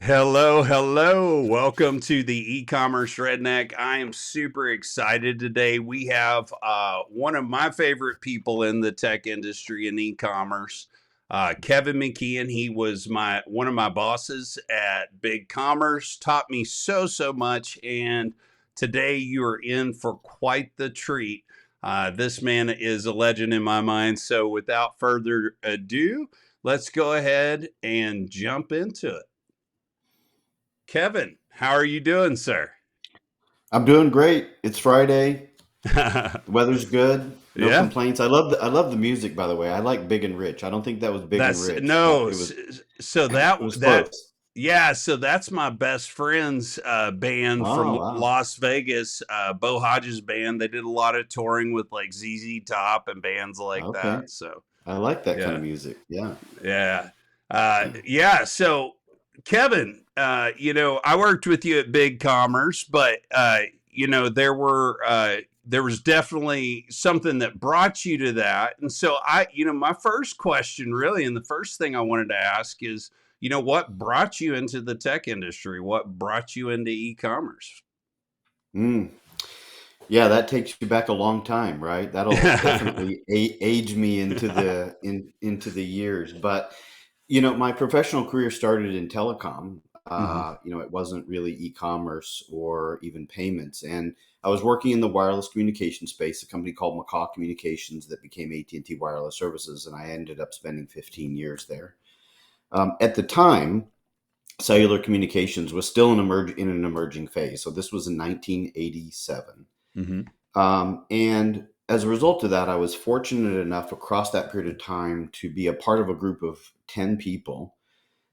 Hello, hello. Welcome to the eCommerce Redneck. I am super excited today. We have one of my favorite people in the tech industry in e-commerce, Kevin Mckeand. He was one of my bosses at BigCommerce, taught me so much, and today you are in for quite the treat. This man is a legend in my mind. So without further ado, let's go ahead and jump into it. Kevin, how are you doing, sir? I'm doing great. It's Friday. The weather's good. No Yeah, complaints. I love the music, by the way. I like Big and Rich. I don't think that was Big and that's Rich, but no. So it was close. yeah. So that's my best friend's band Oh from wow. Las Vegas, Bo Hodges band. They did a lot of touring with like ZZ Top and bands like Okay. that. So I like that kind yeah, of music. Yeah. yeah, yeah. So Kevin, I worked with you at Big Commerce, but there was definitely something that brought you to that. And so my first question really, and the first thing I wanted to ask is, what brought you into the tech industry? What brought you into e-commerce? Mm. Yeah, that takes you back a long time, right? That'll definitely age me into the years. But my professional career started in telecom. Hmm. It wasn't really e-commerce or even payments. And I was working in the wireless communication space, a company called McCaw Communications that became AT&T Wireless Services, and I ended up spending 15 years there. At the time, cellular communications was still in an emerging phase. So this was in 1987. Hmm. And as a result of that, I was fortunate enough across that period of time to be a part of a group of 10 people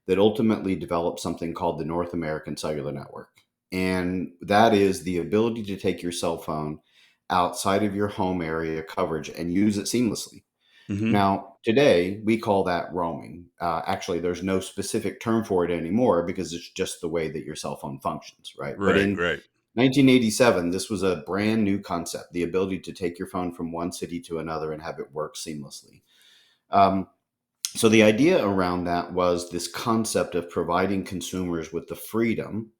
that ultimately developed something called the North American Cellular Network. And that is the ability to take your cell phone outside of your home area coverage and use it seamlessly. Hmm. Now, today we call that roaming. Actually, there's no specific term for it anymore because it's just the way that your cell phone functions, right? But Right, in right. 1987, this was a brand new concept, the ability to take your phone from one city to another and have it work seamlessly. Um, so the idea around that was this concept of providing consumers with the freedom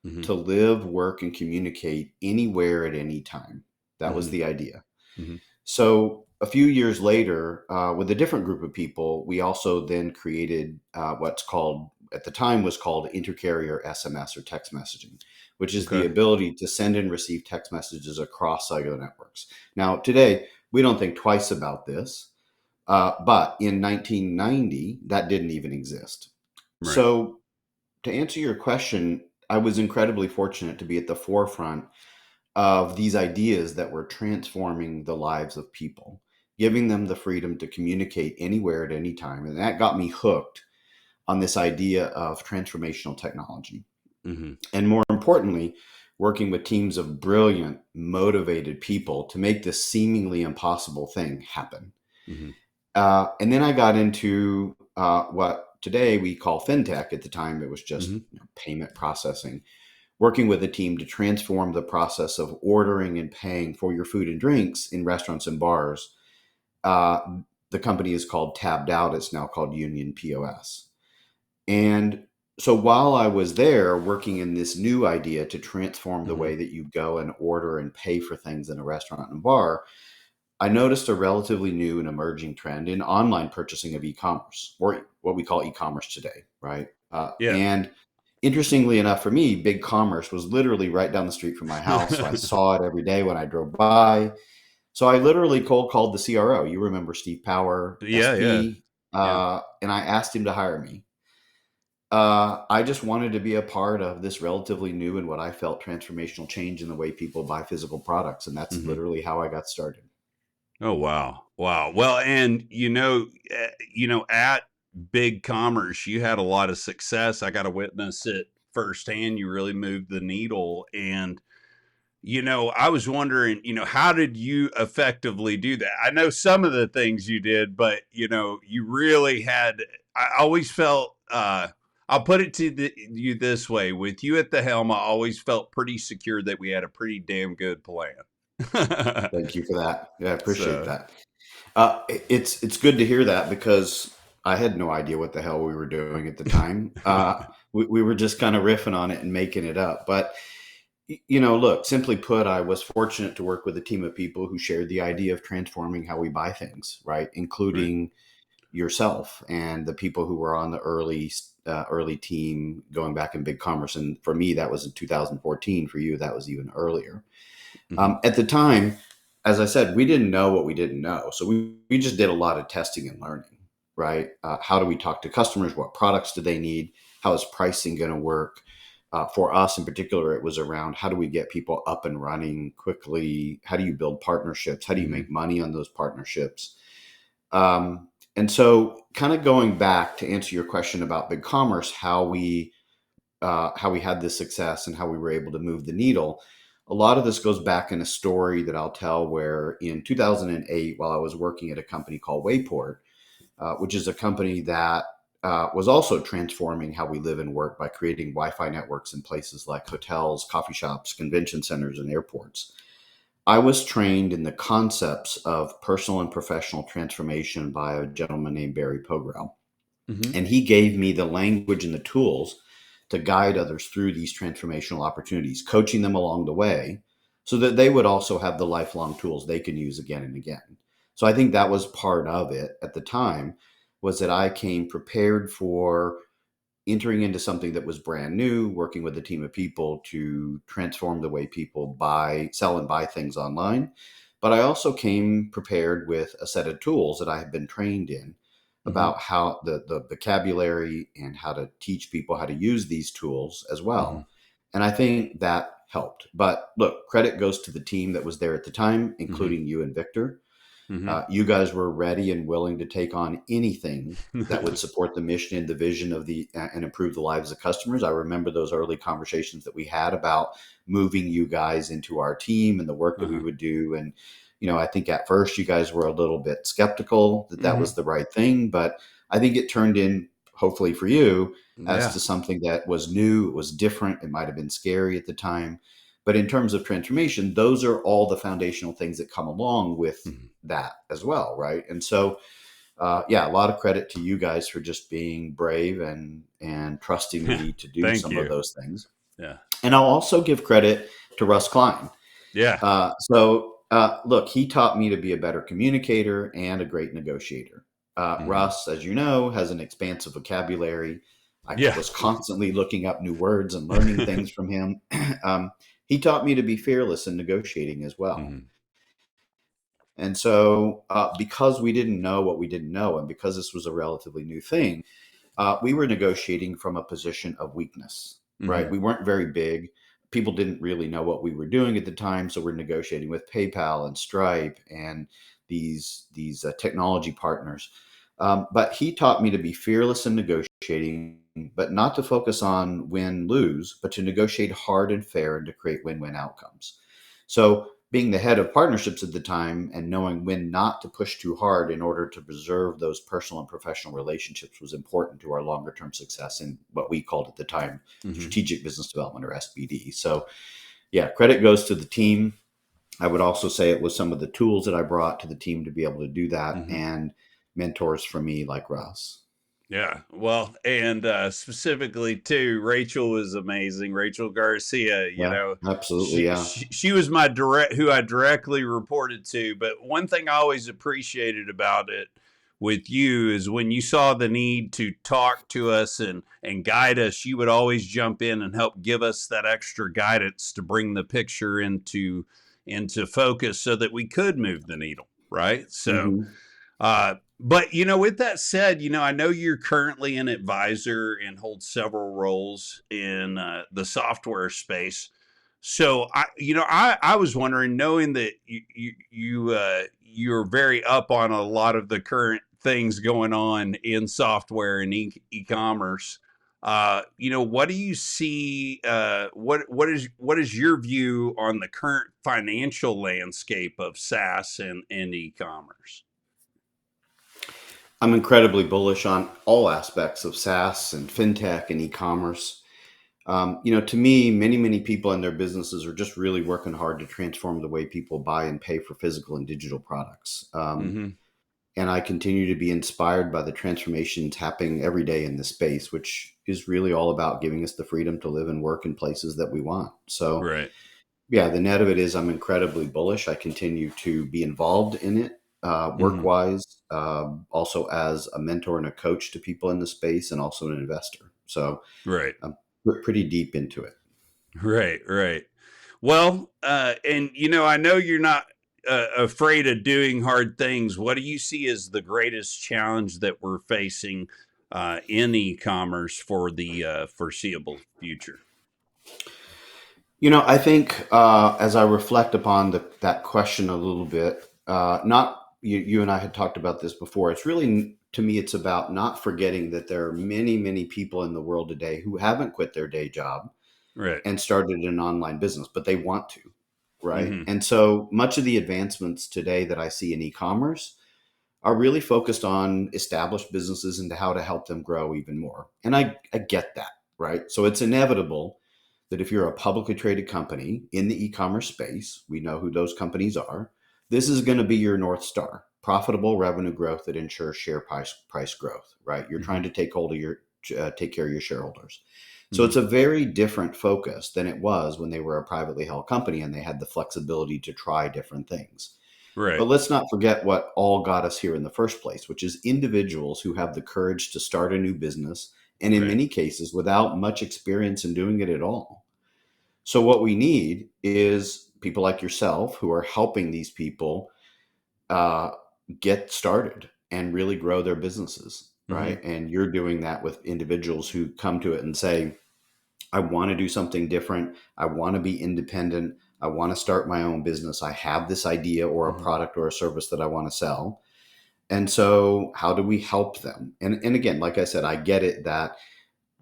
Hmm. to live, work, and communicate anywhere at any time. That was Hmm. the idea. Hmm. So a few years later, with a different group of people, we also then created what's called, at the time was called intercarrier SMS or text messaging, which is the Okay. ability to send and receive text messages across cellular networks. Now, today, we don't think twice about this, but in 1990, that didn't even exist. Right. So to answer your question, I was incredibly fortunate to be at the forefront of these ideas that were transforming the lives of people, giving them the freedom to communicate anywhere at any time. And that got me hooked on this idea of transformational technology. Hmm. And more importantly, working with teams of brilliant, motivated people to make this seemingly impossible thing happen. Hmm. And then I got into what today we call fintech. At the time, it was just Hmm. payment processing, working with a team to transform the process of ordering and paying for your food and drinks in restaurants and bars. Uh, the company is called Tabbed Out. It's now called Union POS. And so while I was there working in this new idea to transform the way Hmm. that you go and order and pay for things in a restaurant and bar, I noticed a relatively new and emerging trend in online purchasing of e-commerce, or what we call e-commerce today, right? Yeah. And interestingly enough, for me, BigCommerce was literally right down the street from my house, so I saw it every day when I drove by. So I literally cold called the CRO. You remember Steve Power, Yeah, yeah, SP, yeah. and I asked him to hire me. I just wanted to be a part of this relatively new and what I felt transformational change in the way people buy physical products, and that's Hmm. literally how I got started. Oh wow, wow. Well, and at Big Commerce, you had a lot of success. I got to witness it firsthand. You really moved the needle, and I was wondering, how did you effectively do that? I know some of the things you did, but you really had. I always felt. I'll put it to you this way: with you at the helm, I always felt pretty secure that we had a pretty damn good plan. Thank you for that. Yeah, I appreciate So. that. It's good to hear that because I had no idea what the hell we were doing at the time. We were just kind of riffing on it and making it up. But, look, simply put, I was fortunate to work with a team of people who shared the idea of transforming how we buy things, right? Right. Including yourself and the people who were on the early team going back in BigCommerce. And for me, that was in 2014. For you, that was even earlier. Hmm. At the time, as I said, we didn't know what we didn't know. So we just did a lot of testing and learning, right? How do we talk to customers? What products do they need? How is pricing going to work? For us in particular, it was around how do we get people up and running quickly? How do you build partnerships? How do you Hmm. make money on those partnerships? And so kind of going back to answer your question about BigCommerce, how we had this success and how we were able to move the needle. A lot of this goes back in a story that I'll tell where in 2008, while I was working at a company called Wayport, which is a company that was also transforming how we live and work by creating Wi-Fi networks in places like hotels, coffee shops, convention centers, and airports. I was trained in the concepts of personal and professional transformation by a gentleman named Barry Pogrell. Hmm. And he gave me the language and the tools to guide others through these transformational opportunities, coaching them along the way so that they would also have the lifelong tools they can use again and again. So I think that was part of it at the time, was that I came prepared for entering into something that was brand new, working with a team of people to transform the way people buy, sell, and buy things online. But I also came prepared with a set of tools that I had been trained in Hmm. about how the vocabulary and how to teach people how to use these tools as Hmm. well. And I think that helped. But look, credit goes to the team that was there at the time, Hmm. including you and Victor. Hmm. You guys were ready and willing to take on anything that would support the mission and the vision of the and improve the lives of customers. I remember those early conversations that we had about moving you guys into our team and the work that we Uh-huh. would do. And I think at first you guys were a little bit skeptical that that was Hmm. the right thing, but I think it turned in, hopefully for you, as Yeah. to something that was new, it was different, it might have been scary at the time. But in terms of transformation, those are all the foundational things that come along with Mhm. that as well, right? And so, yeah, a lot of credit to you guys for just being brave and trusting me to do Thank some of you. those things. Yeah. And I'll also give credit to Russ Klein. Yeah. Look, he taught me to be a better communicator and a great negotiator. Hmm. Russ, as you know, has an expansive vocabulary. I Yeah. was constantly looking up new words and learning things from him. um, he taught me to be fearless in negotiating as well. Hmm. And so, because we didn't know what we didn't know, and because this was a relatively new thing, we were negotiating from a position of weakness, right? Hmm. We weren't very big. People didn't really know what we were doing at the time, so we're negotiating with PayPal and Stripe and these technology partners. But he taught me to be fearless in negotiating, but not to focus on win lose, but to negotiate hard and fair and to create win win outcomes. So, being the head of partnerships at the time and knowing when not to push too hard in order to preserve those personal and professional relationships was important to our longer term success in what we called at the time Hmm. strategic business development, or SBD. So, yeah, credit goes to the team. I would also say it was some of the tools that I brought to the team to be able to do that, Hmm. and mentors from me like Russ. Yeah. Well, and specifically too, Rachel was amazing. Rachel Garcia, Yeah, absolutely. Yeah. she was my who I directly reported to. But one thing I always appreciated about it with you is when you saw the need to talk to us and guide us, you would always jump in and help give us that extra guidance to bring the picture into focus so that we could move the needle, right? So Hmm. but with that said, I know you're currently an advisor and hold several roles in the software space. So I was wondering, knowing that you're very up on a lot of the current things going on in software and e-commerce. What do you see? What is your view on the current financial landscape of SaaS and e-commerce? I'm incredibly bullish on all aspects of SaaS and fintech and e-commerce. To me, many people in their businesses are just really working hard to transform the way people buy and pay for physical and digital products. Mm-hmm. And I continue to be inspired by the transformations happening every day in this space, which is really all about giving us the freedom to live and work in places that we want. So, Right. yeah, the net of it is I'm incredibly bullish. I continue to be involved in it, work Hmm. wise, also as a mentor and a coach to people in the space, and also an investor. So Right. I'm pretty deep into it. Right. Right. Well, and I know you're not afraid of doing hard things. What do you see as the greatest challenge that we're facing in e-commerce for the foreseeable future? I think as I reflect upon that question a little bit, not you and I had talked about this before. It's really, to me, it's about not forgetting that there are many, many people in the world today who haven't quit their day job Right. and started an online business, but they want to, right? Hmm. And so much of the advancements today that I see in e-commerce are really focused on established businesses and how to help them grow even more. And I get that, right? So it's inevitable that if you're a publicly traded company in the e-commerce space, we know who those companies are. This is going to be your North Star: profitable revenue growth that ensures share price growth, right? You're Hmm. trying to take care of your shareholders. So Hmm. it's a very different focus than it was when they were a privately held company and they had the flexibility to try different things. Right. But let's not forget what all got us here in the first place, which is individuals who have the courage to start a new business, and in Right. many cases without much experience in doing it at all. So, what we need is people like yourself who are helping these people uh, get started and really grow their businesses, Hmm. right? And you're doing that with individuals who come to it and say, I want to do something different. I want to be independent. I want to start my own business. I have this idea or a Hmm. product or a service that I want to sell. And so, how do we help them? And again, like I said, I get it that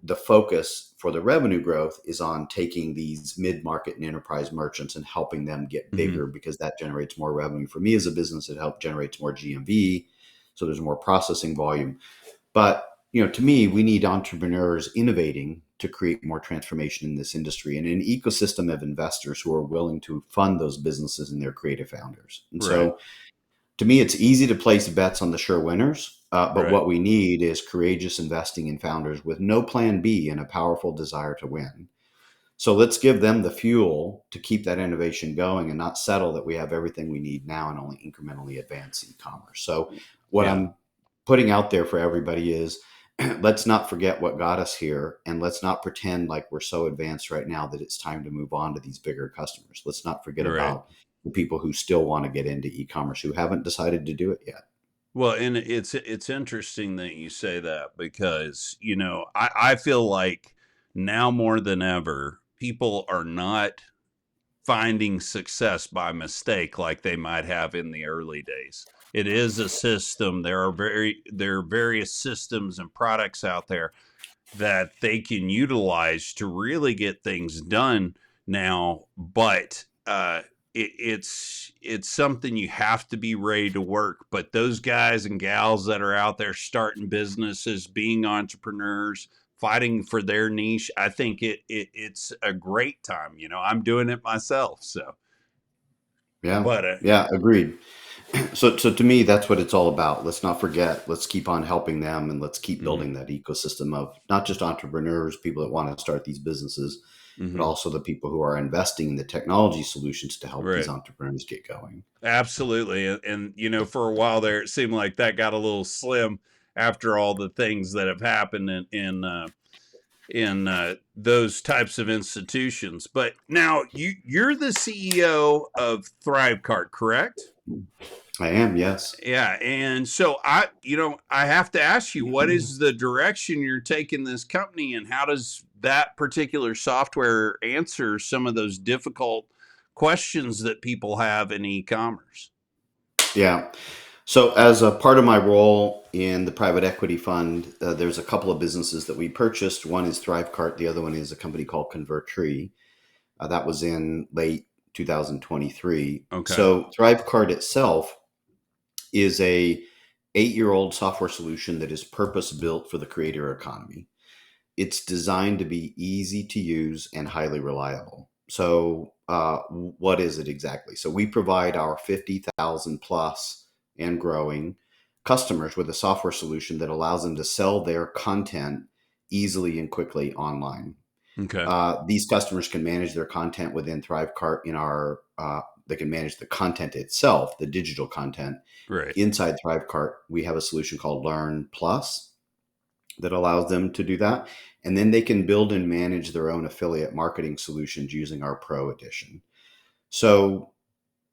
the focus for the revenue growth is on taking these mid-market and enterprise merchants and helping them get Hmm. bigger, because that generates more revenue for me as a business. It helps generates more GMV, so there's more processing volume. But to me, we need entrepreneurs innovating to create more transformation in this industry, and an ecosystem of investors who are willing to fund those businesses and their creative founders. And Right. so to me, it's easy to place bets on the sure winners, but Right. what we need is courageous investing in founders with no plan B and a powerful desire to win. So let's give them the fuel to keep that innovation going and not settle that we have everything we need now and only incrementally advance e-commerce. So what Yeah. I'm putting out there for everybody is let's not forget what got us here, and let's not pretend like we're so advanced right now that it's time to move on to these bigger customers. Let's not forget Right. about the people who still want to get into e-commerce who haven't decided to do it yet. Well, and it's interesting that you say that because I feel like now more than ever people are not finding success by mistake like they might have in the early days. It is a system. There are various systems and products out there that they can utilize to really get things done now, but it's something you have to be ready to work. But those guys and gals that are out there starting businesses, being entrepreneurs, fighting for their niche, I think it's a great time. I'm doing it myself. So, Yeah. but Yeah, agreed. So to me, that's what it's all about. Let's not forget. Let's keep on helping them, and let's keep hmm building that ecosystem of not just entrepreneurs, people that want to start these businesses, but hmm also the people who are investing in the technology solutions to help these right. entrepreneurs get going. Absolutely. And for a while there, it seemed like that got a little slim after all the things that have happened in those types of institutions. But now you're the CEO of ThriveCart, correct? I am, yes. Yeah, and so I have to ask you, what is the direction you're taking this company, and how does that particular software answer some of those difficult questions that people have in e-commerce? Yeah. So, as a part of my role in the private equity fund, there's a couple of businesses that we purchased. One is ThriveCart. The other one is a company called Convertri. That was in late 2023. Okay. So, ThriveCart itself is a 8-year-old software solution that is purpose built for the creator economy. It's designed to be easy to use and highly reliable. So, what is it exactly? So, we provide our 50,000 plus and growing customers with a software solution that allows them to sell their content easily and quickly online. Okay. These customers can manage their content within ThriveCart they can manage the content itself, the digital content. Right. Inside ThriveCart, we have a solution called Learn Plus that allows them to do that. And then they can build and manage their own affiliate marketing solutions using our Pro Edition. So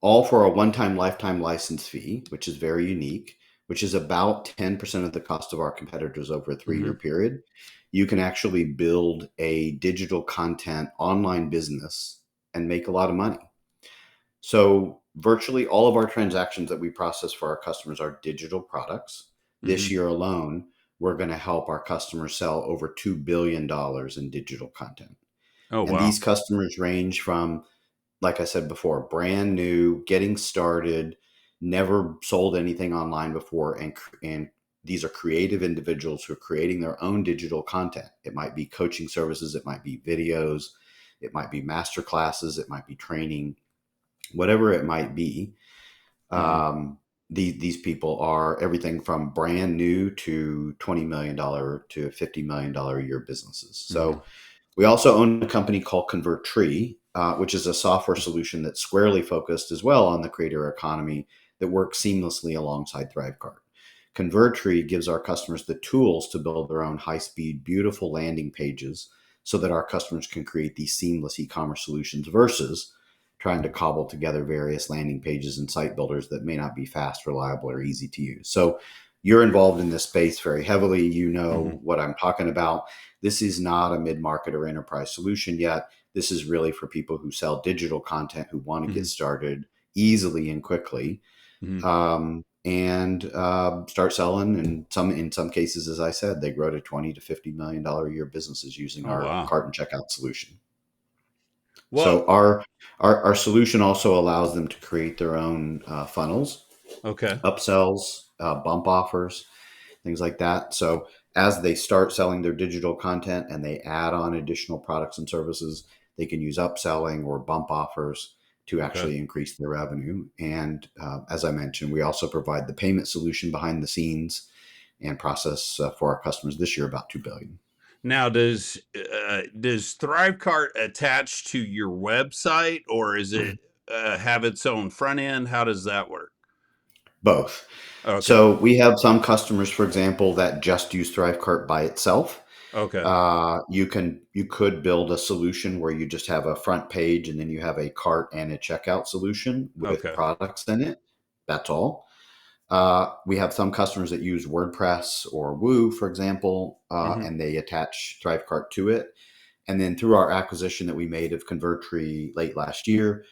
all for a one-time lifetime license fee, which is very unique, which is about 10% of the cost of our competitors over a 3-year Mm-hmm. period. You can actually build a digital content online business and make a lot of money. So virtually all of our transactions that we process for our customers are digital products. This Mm-hmm. year alone, we're going to help our customers sell over $2 billion in digital content. Oh, And wow. these customers range from, like I said before, brand new, getting started, never sold anything online before, and these are creative individuals who are creating their own digital content. It might be coaching services, it might be videos, it might be master classes, it might be training, whatever it might be. Mm-hmm. These people are everything from brand new to $20 million to $50 million a year businesses. Mm-hmm. So we also own a company called Convertri, which is a software solution that's squarely focused as well on the creator economy that works seamlessly alongside ThriveCart. Convertri gives our customers the tools to build their own high-speed, beautiful landing pages so that our customers can create these seamless e-commerce solutions versus trying to cobble together various landing pages and site builders that may not be fast, reliable, or easy to use. So you're involved in this space very heavily. You Mm-hmm. know what I'm talking about. This is not a mid-market or enterprise solution yet. This is really for people who sell digital content, who want to Mm-hmm. get started easily and quickly, Mm-hmm. and start selling. And in some cases, as I said, they grow to $20 to $50 million a year businesses using Oh, our wow. cart and checkout solution. Well, So our solution also allows them to create their own funnels, okay. upsells, bump offers, things like that. So as they start selling their digital content and they add on additional products and services, they can use upselling or bump offers to Okay. actually increase their revenue. And as I mentioned, we also provide the payment solution behind the scenes and process for our customers this year about 2 billion. Now, does ThriveCart attach to your website, or is it have its own front end? How does that work? Both. Okay. So we have some customers, for example, that just use ThriveCart by itself. Okay. You could build a solution where you just have a front page and then you have a cart and a checkout solution with Okay. products in it. That's all. We have some customers that use WordPress or Woo, for example, Mm-hmm. and they attach ThriveCart to it. And then through our acquisition that we made of Convertri late last year,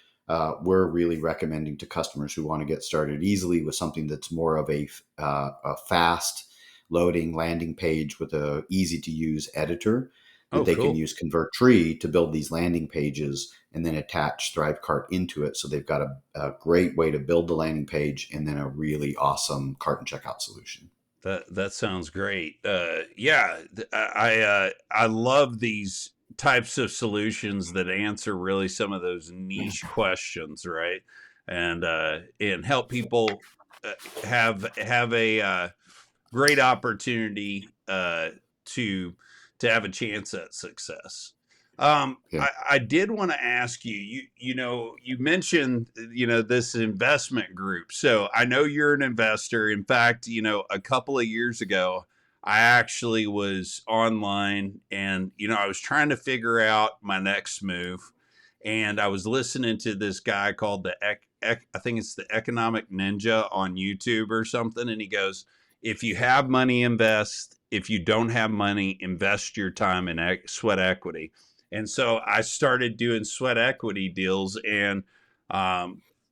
we're really recommending to customers who want to get started easily with something that's more of a fast loading landing page with a easy to use editor that Oh, they can cool. use Convertri to build these landing pages and then attach ThriveCart into it. So they've got a great way to build the landing page and then a really awesome cart and checkout solution. That sounds great. Yeah, I love these types of solutions that answer really some of those niche questions, right? And help people uh, have a great opportunity to have a chance at success. Yeah. I did want to ask you, you mentioned, this investment group. So I know you're an investor. In fact, a couple of years ago, I actually was online and, I was trying to figure out my next move. And I was listening to this guy called I think it's the Economic Ninja on YouTube or something. And he goes, if you have money, invest. If you don't have money, invest your time in sweat equity. And so I started doing sweat equity deals, and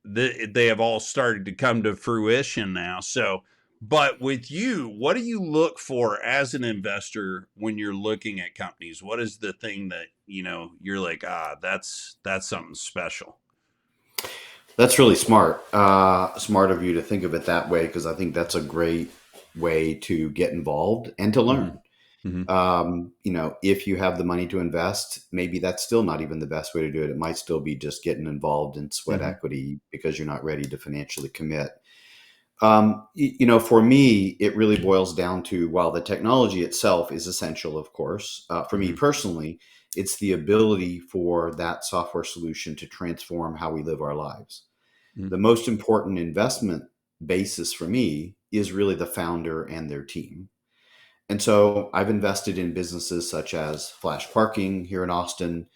they have all started to come to fruition now. So, but with you, what do you look for as an investor when you're looking at companies? What is the thing that you're like, that's something special? That's really smart. Smart of you to think of it that way, because I think that's a great way to get involved and to Mm-hmm. learn. Mm-hmm. If you have the money to invest, maybe that's still not even the best way to do it. It might still be just getting involved in sweat Mm-hmm. equity because you're not ready to financially commit. For me, it really boils down to, while the technology itself is essential, of course, for me Mm-hmm. personally, it's the ability for that software solution to transform how we live our lives. The most important investment basis for me is really the founder and their team. And so I've invested in businesses such as Flash Parking here in Austin,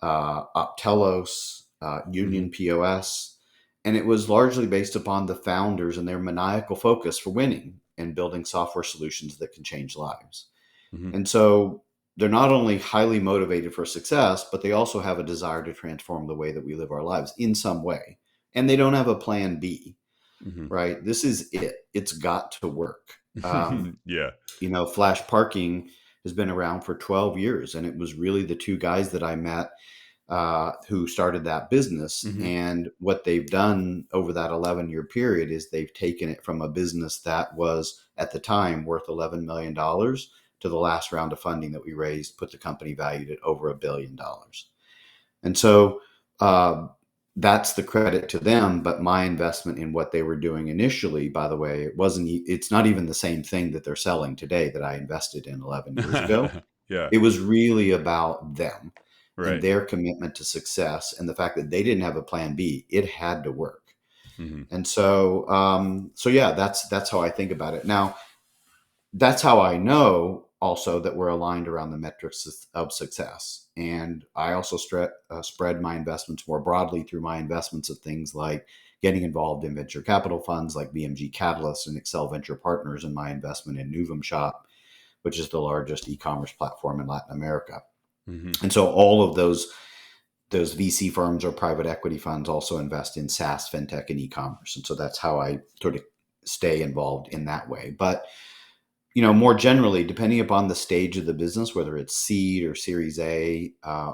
Optelos, Mm-hmm. Union POS. And it was largely based upon the founders and their maniacal focus for winning and building software solutions that can change lives. Mm-hmm. And so they're not only highly motivated for success, but they also have a desire to transform the way that we live our lives in some way. And they don't have a plan B, right? This is it. It's got to work. Mm-hmm. Yeah. Flash Parking has been around for 12 years, and it was really the two guys that I met who started that business. Mm-hmm. And what they've done over that 11-year period is they've taken it from a business that was at the time worth $11 million to the last round of funding that we raised, put the company valued at over $1 billion. And so that's the credit to them. But my investment in what they were doing initially, by the way, it's not even the same thing that they're selling today that I invested in 11 years ago. Yeah. It was really about them and Right. their commitment to success, and the fact that they didn't have a plan B. It had to work. Mm-hmm. And so yeah, that's how I think about it. Now, that's how I know also that we're aligned around the metrics of success. And I also spread my investments more broadly through my investments of things like getting involved in venture capital funds like BMG Catalyst and Excel Venture Partners, and my investment in Nuvum Shop, which is the largest e-commerce platform in Latin America. Mm-hmm. And so all of those VC firms or private equity funds also invest in SaaS, fintech, and e-commerce. And so that's how I sort of stay involved in that way. But more generally, depending upon the stage of the business, whether it's seed or Series A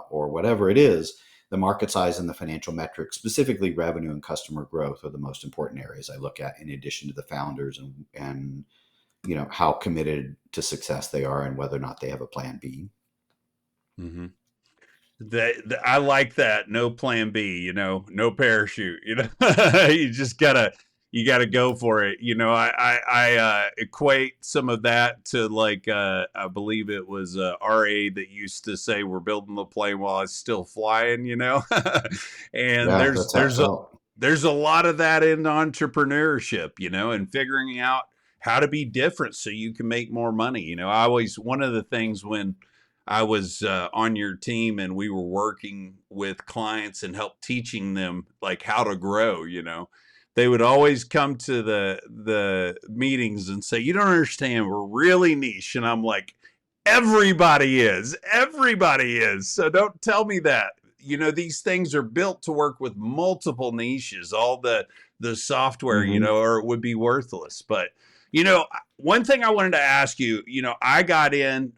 or whatever it is, the market size and the financial metrics, specifically revenue and customer growth, are the most important areas I look at, in addition to the founders and how committed to success they are and whether or not they have a plan B. Mm-hmm. I like that. No plan B, no parachute, you just you gotta go for it. I equate some of that to like, I believe it was RA that used to say, we're building the plane while it's still flying, and Yeah, that's how it felt. there's a lot of that in entrepreneurship, and figuring out how to be different so you can make more money. One of the things when I was on your team and we were working with clients and help teaching them like how to grow, they would always come to the meetings and say, you don't understand, we're really niche. And I'm like, everybody is. So don't tell me that. These things are built to work with multiple niches, all the software, Mm-hmm. or it would be worthless. But you know, one thing I wanted to ask you, I got in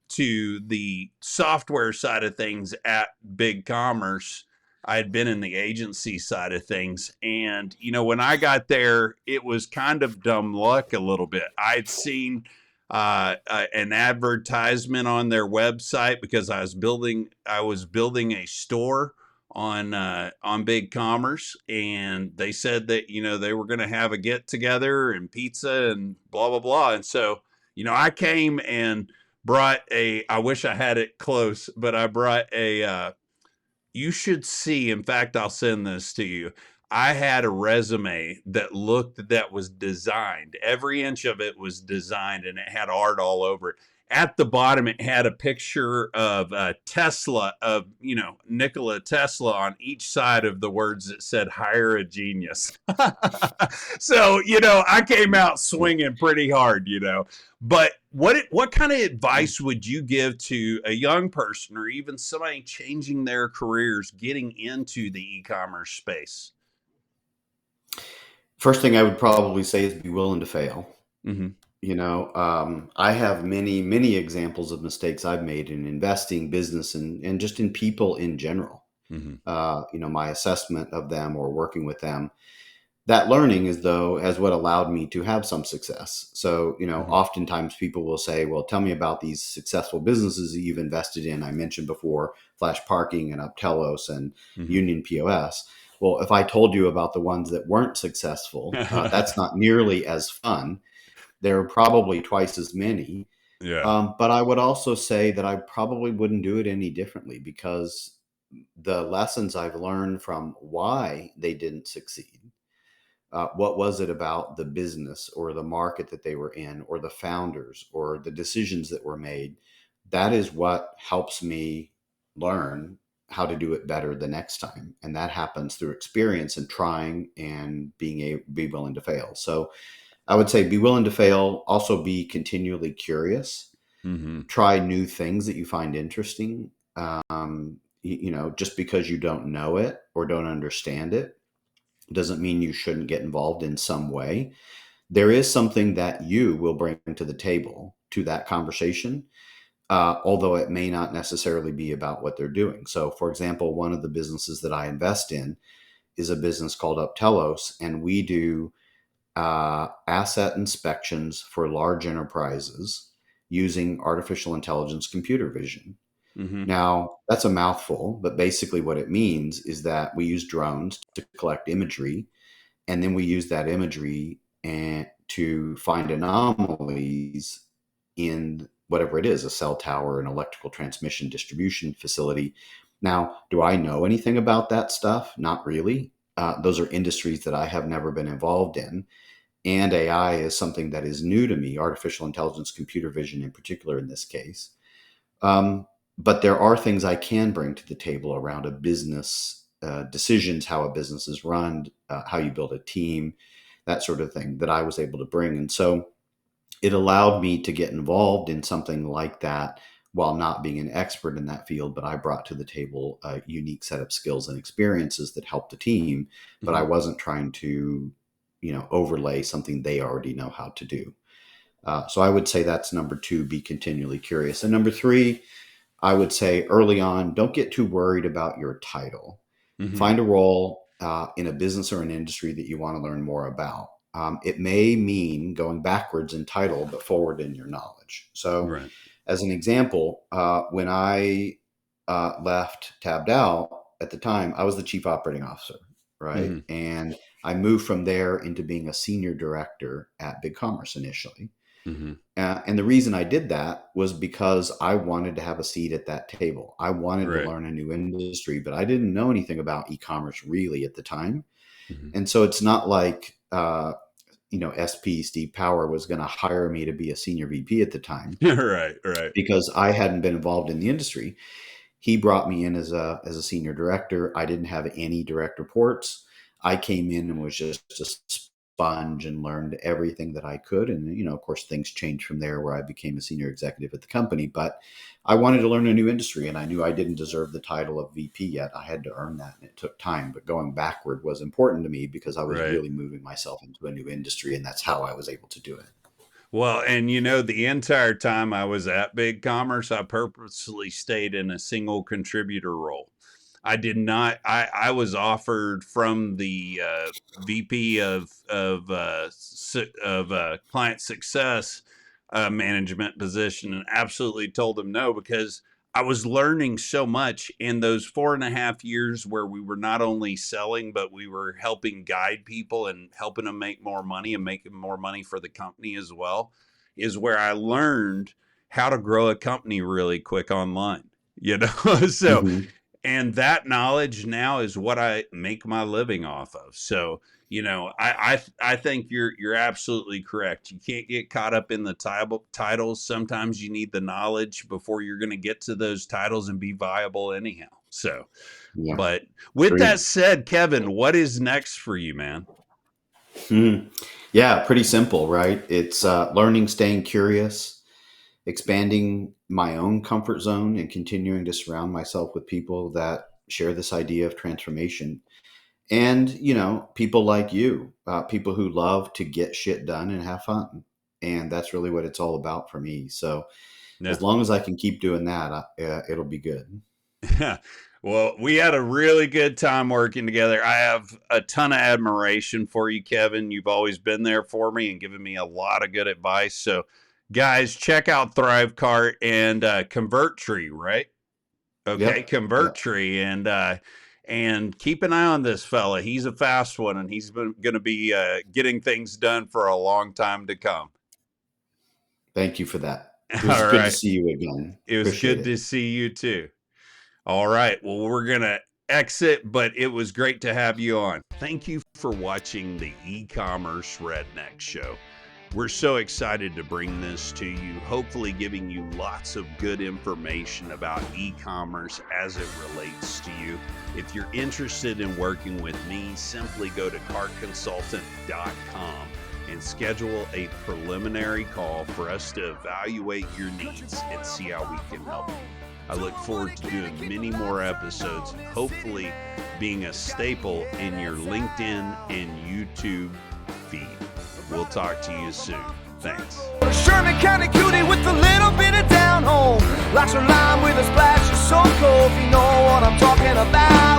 to the software side of things at BigCommerce. I had been in the agency side of things. And, when I got there, it was kind of dumb luck a little bit. I'd seen an advertisement on their website because I was building a store on BigCommerce, and they said that they were going to have a get together and pizza and blah blah blah. And so I came and brought a. I wish I had it close, but I brought a. You should see. In fact, I'll send this to you. I had a resume that was designed. Every inch of it was designed, and it had art all over it. At the bottom, it had a picture of Tesla, of Nikola Tesla, on each side of the words that said "Hire a genius." So I came out swinging pretty hard. But what kind of advice would you give to a young person, or even somebody changing their careers, getting into the e-commerce space? First thing I would probably say is be willing to fail. Mm-hmm. I have many, many examples of mistakes I've made in investing, business, and just in people in general. Mm-hmm. My assessment of them or working with them, that learning has what allowed me to have some success. So, Mm-hmm. oftentimes people will say, well, tell me about these successful businesses that you've invested in. I mentioned before Flash Parking and Optelos and Mm-hmm. Union POS. Well, if I told you about the ones that weren't successful, that's not nearly as fun. There are probably twice as many. Yeah. But I would also say that I probably wouldn't do it any differently, because the lessons I've learned from why they didn't succeed, what was it about the business or the market that they were in, or the founders, or the decisions that were made, that is what helps me learn how to do it better the next time. And that happens through experience and trying and be willing to fail. So I would say be willing to fail, also be continually curious, Mm-hmm. try new things that you find interesting. Just because you don't know it or don't understand it doesn't mean you shouldn't get involved in some way. There is something that you will bring to the table to that conversation, although it may not necessarily be about what they're doing. So, for example, one of the businesses that I invest in is a business called Uptelos, and we do asset inspections for large enterprises using artificial intelligence computer vision. Mm-hmm. Now, that's a mouthful, but basically what it means is that we use drones to collect imagery, and then we use that imagery and to find anomalies in whatever it is, a cell tower, an electrical transmission distribution facility. Now, do I know anything about that stuff? Not really. Those are industries that I have never been involved in. And AI is something that is new to me, artificial intelligence, computer vision in particular in this case. Um, but there are things I can bring to the table around a business, decisions, how a business is run, how you build a team, that sort of thing that I was able to bring. And so it allowed me to get involved in something like that while not being an expert in that field. But I brought to the table a unique set of skills and experiences that helped the team. But I Mm-hmm. wasn't trying to, overlay something they already know how to do. So I would say that's number two, be continually curious. And number three, I would say early on, don't get too worried about your title. Mm-hmm. Find a role in a business or an industry that you want to learn more about. It may mean going backwards in title, but forward in your knowledge. So, Right. as an example, when I left Tabbed Out at the time, I was the chief operating officer, right? Mm-hmm. And I moved from there into being a senior director at BigCommerce initially. Mm-hmm. And the reason I did that was because I wanted to have a seat at that table. I wanted to Right. learn a new industry, but I didn't know anything about e-commerce really at the time. Mm-hmm. And so it's not like, SP Steve Power was going to hire me to be a senior VP at the time, Right. Right. because I hadn't been involved in the industry. He brought me in as a senior director. I didn't have any direct reports. I came in and was just a sponge and learned everything that I could. And, of course, things changed from there where I became a senior executive at the company. But I wanted to learn a new industry, and I knew I didn't deserve the title of VP yet. I had to earn that, and it took time. But going backward was important to me because I was Right. really moving myself into a new industry, and that's how I was able to do it. Well, and the entire time I was at BigCommerce, I purposely stayed in a single contributor role. I did not. I was offered from the VP of client success management position, and absolutely told them no, because I was learning so much in those 4.5 years where we were not only selling, but we were helping guide people and helping them make more money and making more money for the company as well, is where I learned how to grow a company really quick online. So, Mm-hmm. and that knowledge now is what I make my living off of. So, I think you're absolutely correct. You can't get caught up in the titles. Sometimes you need the knowledge before you're going to get to those titles and be viable anyhow. So, Yeah, but with that agreed. said, Kevin, what is next for you, man? Mhm. Yeah, pretty simple, right? It's learning, staying curious, expanding my own comfort zone, and continuing to surround myself with people that share this idea of transformation. And, people like you, people who love to get shit done and have fun. And that's really what it's all about for me. So Yeah. as long as I can keep doing that, it'll be good. Well, we had a really good time working together. I have a ton of admiration for you, Kevin. You've always been there for me and given me a lot of good advice. So, guys, check out ThriveCart and Convertri, right? Okay, Yep. Yep. Convertri, and And keep an eye on this fella. He's a fast one, and he's going to be getting things done for a long time to come. Thank you for that. It was good to see you again. It was good to see you too. All right. Well, we're going to exit, but it was great to have you on. Thank you for watching the eCommerce Redneck Show. We're so excited to bring this to you, hopefully giving you lots of good information about e-commerce as it relates to you. If you're interested in working with me, simply go to cartconsultant.com and schedule a preliminary call for us to evaluate your needs and see how we can help you. I look forward to doing many more episodes and hopefully being a staple in your LinkedIn and YouTube feed. We'll talk to you soon. Thanks. Sherman County cutie with a little bit of down home. Likes her lime with a splash of so cold. If you know what I'm talking about.